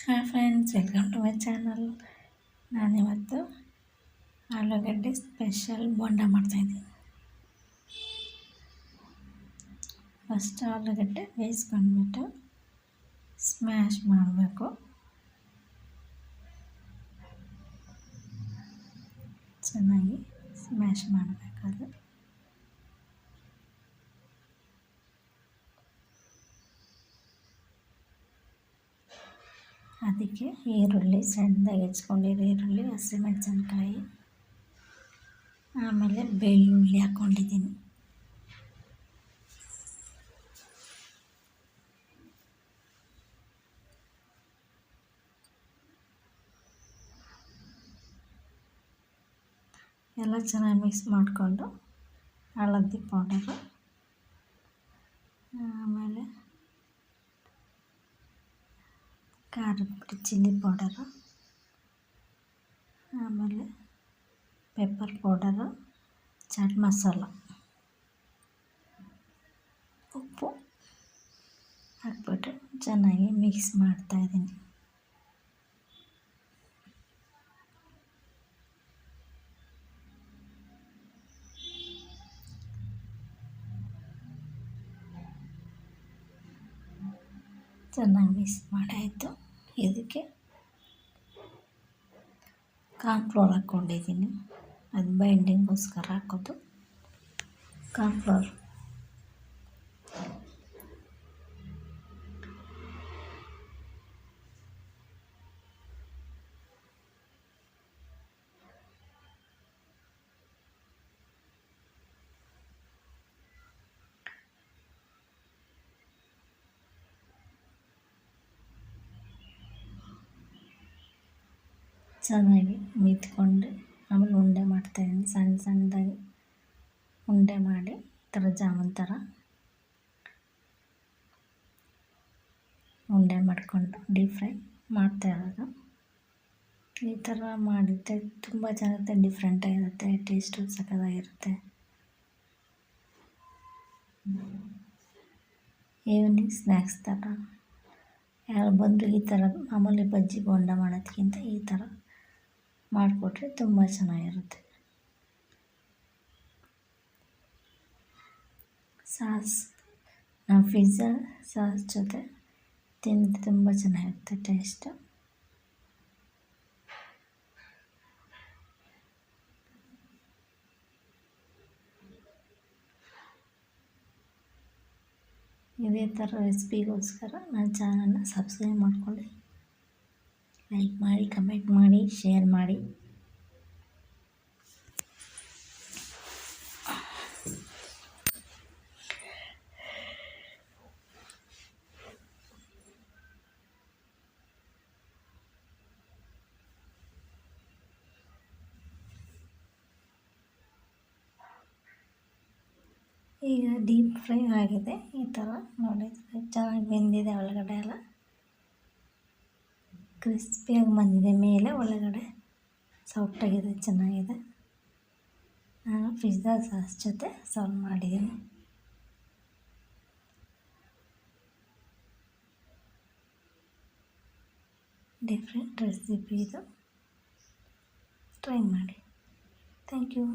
Hi friends, welcome to my channel. ನಾನಿವತ್ತು ಆಲೂಗಡ್ಡೆ special bonda ಮಾಡ್ತಾಯಿದ್ದೀನಿ. ಫಸ್ಟ್ ಆಲೂಗಡ್ಡೆ ಬೇಯಿಸ್ಕೊಂಡ್ಬಿಟ್ಟು ಸ್ಮ್ಯಾಶ್ ಮಾಡಬೇಕು. ಚೆನ್ನಾಗಿ ಸ್ಮ್ಯಾಶ್ ಮಾಡಬೇಕದು. ಅದಕ್ಕೆ ಈರುಳ್ಳಿ, ಸಣ್ಣದಾಗಿ ಹೆಚ್ಕೊಂಡಿರೋ ಈರುಳ್ಳಿ, ಹಸಿಮೆಣಸಿನ್ಕಾಯಿ, ಆಮೇಲೆ ಬೆಳ್ಳುಳ್ಳಿ ಹಾಕ್ಕೊಂಡಿದ್ದೀನಿ. ಎಲ್ಲ ಚೆನ್ನಾಗಿ ಮಿಕ್ಸ್ ಮಾಡಿಕೊಂಡು ಹಳದಿ ಪೌಡರು, ಆಮೇಲೆ ಖಾರದ ಪುಡಿ, ಚಿಲ್ಲಿ ಪೌಡರು, ಆಮೇಲೆ ಪೆಪ್ಪರ್ ಪೌಡರು, ಚಾಟ್ ಮಸಾಲ, ಉಪ್ಪು ಹಾಕ್ಬಿಟ್ಟು ಚೆನ್ನಾಗಿ ಮಿಕ್ಸ್ ಮಾಡ್ತಾಯಿದ್ದೀನಿ. ಚೆನ್ನಾಗಿ ಮಿಕ್ಸ್ ಮಾಡಾಯಿತು. ಇದಕ್ಕೆ ಕಾರ್ನ್ಫ್ಲೋರ್ ಹಾಕ್ಕೊಂಡಿದ್ದೀನಿ. ಅದು ಬೈಂಡಿಂಗ್ಗೋಸ್ಕರ ಹಾಕೋದು ಕಾರ್ನ್ಫ್ಲೋರ್. ಚೆನ್ನಾಗಿ ಮಿತ್ಕೊಂಡು ಆಮೇಲೆ ಉಂಡೆ ಮಾಡ್ತಾಯಿದ್ದೀನಿ. ಸಣ್ಣದಾಗಿ ಉಂಡೆ ಮಾಡಿ ಈ ಥರ ಜಾಮೂನ್ ಥರ ಉಂಡೆ ಮಾಡಿಕೊಂಡು ಡೀಪ್ ಫ್ರೈ ಮಾಡ್ತಾಯಿರೋದು. ಈ ಥರ ಮಾಡಿದ್ರೆ ತುಂಬ ಚೆನ್ನಾಗಿರುತ್ತೆ, ಡಿಫ್ರೆಂಟಾಗಿರುತ್ತೆ, ಟೇಸ್ಟು ಸಖತ್ತಾಗಿರುತ್ತೆ. ಈವ್ನಿಂಗ್ ಸ್ನ್ಯಾಕ್ಸ್ ಥರ ಯಾರು ಬಂದರೂ ಈ ಥರ ಮಾಮೂಲಿ ಬಜ್ಜಿ ಬೋಂಡ ಮಾಡೋದಕ್ಕಿಂತ ಈ ಥರ ಮಾಡಿಕೊಟ್ರೆ ತುಂಬ ಚೆನ್ನಾಗಿರುತ್ತೆ. ಸಾಸ್, ನಾವು ಪಿಜ್ಜಾ ಸಾಸ್ ಜೊತೆ ತಿಂದರೆ ತುಂಬ ಚೆನ್ನಾಗಿರುತ್ತೆ ಟೇಸ್ಟು. ಇದೇ ಥರ ರೆಸಿಪಿಗೋಸ್ಕರ ನನ್ನ ಚಾನಲ್ನ ಸಬ್ಸ್ಕ್ರೈಬ್ ಮಾಡ್ಕೊಳ್ಳಿ, ಲೈಕ್ ಮಾಡಿ, ಕಮೆಂಟ್ ಮಾಡಿ, ಶೇರ್ ಮಾಡಿ. ಈಗ ಡೀಪ್ ಫ್ರೈ ಆಗಿದೆ. ಈ ಥರ ನೋಡಿದರೆ ಚೆನ್ನಾಗಿ ಬೆಂದಿದೆ, ಒಳಗಡೆ ಎಲ್ಲ ಕ್ರಿಸ್ಪಿಯಾಗಿ ಬಂದಿದೆ, ಮೇಲೆ ಒಳಗಡೆ ಸಾಫ್ಟಾಗಿದೆ, ಚೆನ್ನಾಗಿದೆ. ನಾನು ಪಿಜ್ಜಾ ಸಾಸ್ ಜೊತೆ ಸರ್ವ್ ಮಾಡಿದ್ದೀನಿ. ಡಿಫ್ರೆಂಟ್ ರೆಸಿಪಿ ಇದು, ಟ್ರೈ ಮಾಡಿ. Thank you.